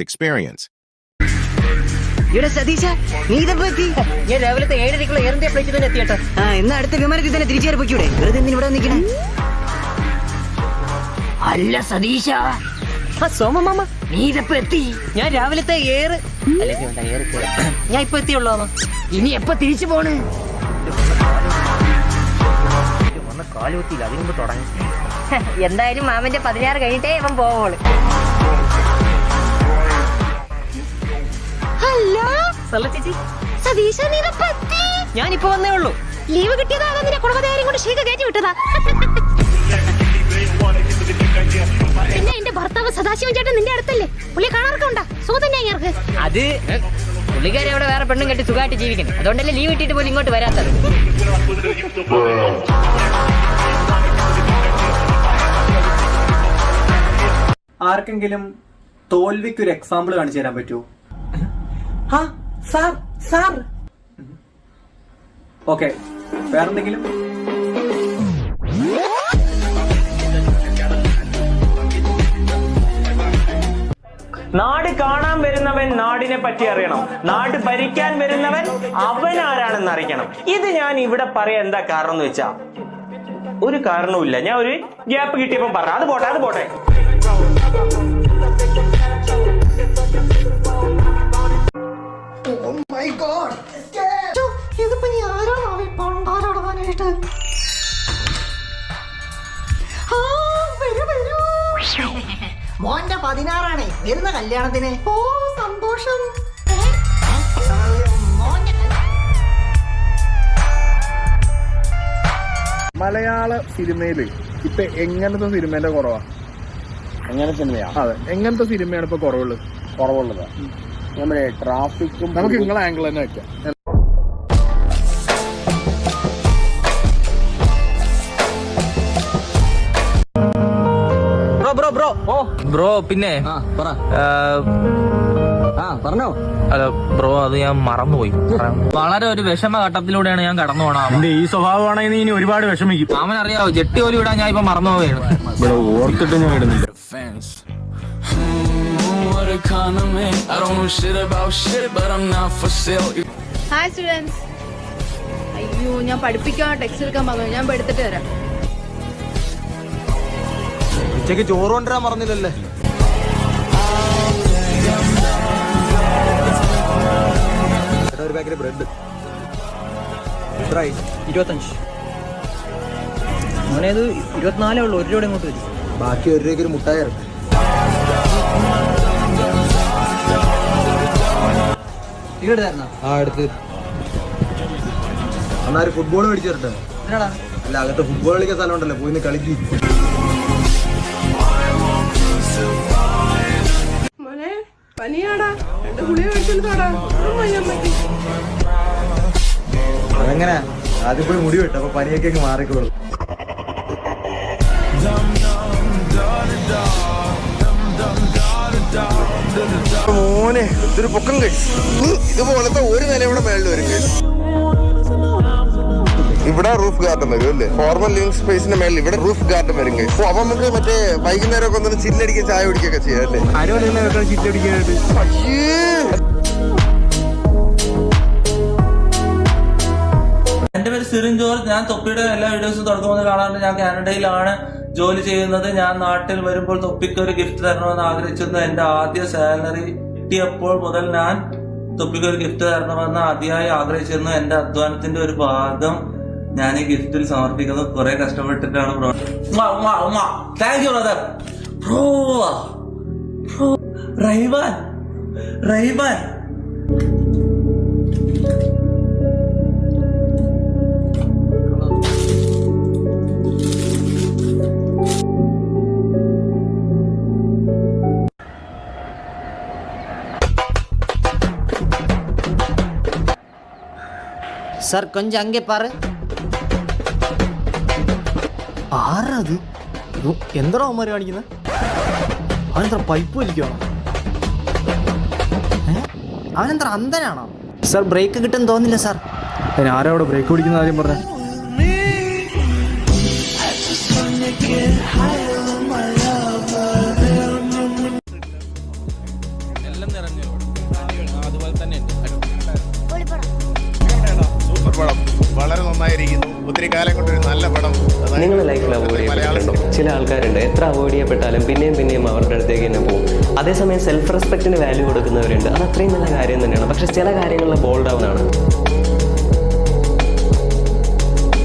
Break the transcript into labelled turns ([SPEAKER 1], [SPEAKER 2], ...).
[SPEAKER 1] experience.
[SPEAKER 2] ഇവിടെ സതീശ നീ ഇതെത്തി?
[SPEAKER 3] ഞാൻ രാവിലത്തെ 7:30 എയർ ഇന്ത്യ ഫ്ലൈറ്റിൽ തന്നെ എത്തിയേട്ടാ.
[SPEAKER 2] എന്നാ അടുത്ത വിമാനത്തിൽ തന്നെ തിരിച്ചു കയറിപ്പോക്കൂടെ? വെറുതെ എന്തിനാ ഇവിടെ നിൽക്കണേ?
[SPEAKER 3] അല്ല സതീശ,
[SPEAKER 2] സോമമാമ
[SPEAKER 3] നീ ഇതെപ്പോ എത്തി? ഞാൻ രാവിലത്തെ എയർ ഞാൻ ഇപ്പൊ എത്തിയുള്ളൂ. ഇനി എപ്പോ തിരിച്ചു പോണ്? കാലുകുത്തിയില്ല, അതിന് മുമ്പ് തുടങ്ങി. എന്തായാലും മാമന്റെ 16 കഴിഞ്ഞിട്ടേ ഇവൻ പോവുള്ളൂ. ഞാനിപ്പോ വന്നേ ഉള്ളൂ.
[SPEAKER 4] ലീവ് കിട്ടിയതാ നിന്റെ കുടുംബക്കാരെയും കൊണ്ട് ഷീക്ക് കയറ്റി വിട്ടതാ. പിന്നെ എന്റെ ഭർത്താവ് സദാശിവൻ ചേട്ടൻ നിന്റെ അടുത്തല്ലേ? പുള്ളി കാണാറൊക്കെ ഉണ്ടാ? സുഖത്തന്നെ ഇങ്ങർക്ക്?
[SPEAKER 3] അത് പുള്ളിക്കാരി അവിടെ വേറെ പെണ്ണും കെട്ടി സുഖമായിട്ട് ജീവിക്കണം. അതുകൊണ്ടല്ലേ ലീവ് കിട്ടിയിട്ട് പോലും ഇങ്ങോട്ട് വരാത്തത്.
[SPEAKER 5] ആർക്കെങ്കിലും തോൽവിക്ക് ഒരു എക്സാമ്പിൾ കാണിച്ചു തരാൻ പറ്റുമോ? ഓക്കെ, വേറെന്തെങ്കിലും?
[SPEAKER 6] നാട് കാണാൻ വരുന്നവൻ നാടിനെ പറ്റി അറിയണം, നാട് ഭരിക്കാൻ വരുന്നവൻ അവൻ ആരാണെന്ന് അറിയിക്കണം. ഇത് ഞാൻ ഇവിടെ പറയാൻ എന്താ കാരണം എന്ന് വെച്ചാ ഒരു കാരണവുമില്ല. ഞാൻ ഒരു ഗ്യാപ്പ് കിട്ടിയപ്പോ പറഞ്ഞു. അത് പോട്ടെ.
[SPEAKER 2] മോന്റെ 16 വരുന്ന കല്യാണത്തിന്.
[SPEAKER 4] ഓ സന്തോഷം.
[SPEAKER 7] മലയാള സിനിമയില് ഇപ്പൊ എങ്ങനത്തെ സിനിമേന്റെ കുറവാ?
[SPEAKER 8] എങ്ങനെ സിനിമയാ?
[SPEAKER 7] അതെ, എങ്ങനത്തെ സിനിമയാണ് ഇപ്പൊ
[SPEAKER 8] കുറവുള്ളത്? നമ്മുടെ ട്രാഫിക്കും.
[SPEAKER 7] നമുക്ക് നിങ്ങളെ ആംഗിൾ തന്നെ വെക്കാം.
[SPEAKER 9] ബ്രോ പിന്നെ
[SPEAKER 8] പറഞ്ഞോ.
[SPEAKER 9] അല്ല ബ്രോ, അത് ഞാൻ മറന്നുപോയി. വളരെ ഒരു വിഷമഘട്ടത്തിലൂടെയാണ് ഞാൻ കടന്നു പോകണം.
[SPEAKER 6] ഈ സ്വഭാവമാണെങ്കിൽ നീ ഇനി ഒരുപാട് വിഷമിക്കും.
[SPEAKER 9] അവൻ അറിയാവോ, ജെട്ടി പോലും ഇടാൻ ഞാൻ ഇപ്പൊ മറന്നു പോവുകയാണ്.
[SPEAKER 6] ഇവിടെ ഓർത്തിട്ട് ഞാൻ ഇടുന്നില്ല.
[SPEAKER 4] Hi students. അയ്യോ, ഞാൻ പഠിപ്പിക്കാൻ ടെക്സ്റ്റ് എടുക്കാൻ പറഞ്ഞു. ഞാൻ എടുത്തിട്ട് തരാം.
[SPEAKER 8] ഉച്ചക്ക് ചോറ് കൊണ്ടുവരാൻ പറഞ്ഞില്ലല്ലേ? ഒരു പാക്കറ്റ് ബ്രെഡ്
[SPEAKER 5] 25. മോനേത് 24 ഉള്ളൂ. 1 രൂപ ഇങ്ങോട്ട് വരും.
[SPEAKER 8] ബാക്കി 1 രൂപയ്ക്ക് ഒരു മുട്ടായി ഇറക്കും. എടുത്ത് എന്നാലും ഫുട്ബോൾ മേടിച്ചു തരട്ടെ? അല്ല, അകത്ത് ഫുട്ബോൾ കളിക്കാൻ സ്ഥലം ഉണ്ടല്ലോ, പോയി കളിക്ക്.
[SPEAKER 4] മോനെ പനിയാടാ, 2 ഗുളിക കഴിച്ചിട്ടാടാ.
[SPEAKER 8] അതെങ്ങനെ? ആദ്യം പോയി മുടി വെട്ടു, അപ്പൊ പനിയൊക്കെ മാറിക്കോളും.
[SPEAKER 7] മോനെ ഇതൊരു പൊക്കം കഴിച്ചു. ഇതുപോലത്തെ ഒരു നില ഇവിടെ മേളിൽ വരും. ഇവിടെ റൂഫ് ഗാർഡൻ വരും അല്ലേ? ഫോർമൽ ലിവിംഗ് സ്പേസിന്റെ മേളിൽ ഇവിടെ റൂഫ് ഗാർഡൻ വരും. അപ്പൊ നമുക്ക് മറ്റേ വൈകുന്നേരം ഒക്കെ ഒന്ന് ചില്ലടിക്കാൻ, ചായ കുടിക്കൊക്കെ ചെയ്യാം അല്ലേ? ചില്ലടിക്കാനായിട്ട്
[SPEAKER 9] എന്റെ പേര് സിറിൻ ജോർജ്. ഞാൻ തൊപ്പിയുടെ എല്ലാ വീഡിയോസും തുടക്കം കാണാറുണ്ട്. ഞാൻ കാനഡയിലാണ് ജോലി ചെയ്യുന്നത്. ഞാൻ നാട്ടിൽ വരുമ്പോൾ തൊപ്പിക്ക് ഒരു ഗിഫ്റ്റ് തരണമെന്ന് ആഗ്രഹിച്ചിരുന്നു. എന്റെ ആദ്യ സാലറി കിട്ടിയപ്പോൾ മുതൽ ഞാൻ തൊപ്പിക്ക് ഒരു ഗിഫ്റ്റ് തരണമെന്ന് അതിയായി ആഗ്രഹിച്ചിരുന്നു. എന്റെ അധ്വാനത്തിന്റെ ഒരു ഭാഗം ഞാൻ ഈ ഗിഫ്റ്റിൽ സമർപ്പിക്കുന്നത്. കുറെ കഷ്ടപ്പെട്ടിട്ടാണ് bro. Thank you brother. Bro റൈവാൻ
[SPEAKER 3] സാർ കൊഞ്ചം അങ്ങേ പാറ്.
[SPEAKER 5] ആരത്? എന്താ അവന്മാര് കാണിക്കുന്നത്? അവനെന്താ പൈപ്പ് വലിക്കുകയാണോ? അവനെന്താ അന്ധനാണോ?
[SPEAKER 2] സാർ ബ്രേക്ക് കിട്ടും തോന്നില്ല സാർ.
[SPEAKER 5] ആരാ അവിടെ ബ്രേക്ക് പിടിക്കുന്ന കാര്യം പറഞ്ഞ?
[SPEAKER 1] സൂപ്പർ പടം, വളരെ നന്നായിരിക്കുന്നു. ഒത്തിരി കാലം കൊണ്ടൊരു നല്ല പടം.
[SPEAKER 10] നിങ്ങളുടെ ലൈഫിൽ അവോയ്ഡ് ചെയ്യപ്പെട്ടിട്ടുണ്ടോ? ചില ആൾക്കാരുണ്ട്, എത്ര അവോയ്ഡ് ചെയ്യപ്പെട്ടാലും പിന്നെയും അവരുടെ അടുത്തേക്ക് തന്നെ പോകും. അതേസമയം സെൽഫ് റെസ്പെക്റ്റിന് വാല്യൂ കൊടുക്കുന്നവരുണ്ട്. അത് അത്രയും നല്ല കാര്യം തന്നെയാണ്. പക്ഷെ ചില കാര്യങ്ങളിൽ ബോൾഡ് ഡൗൺ ആണ്.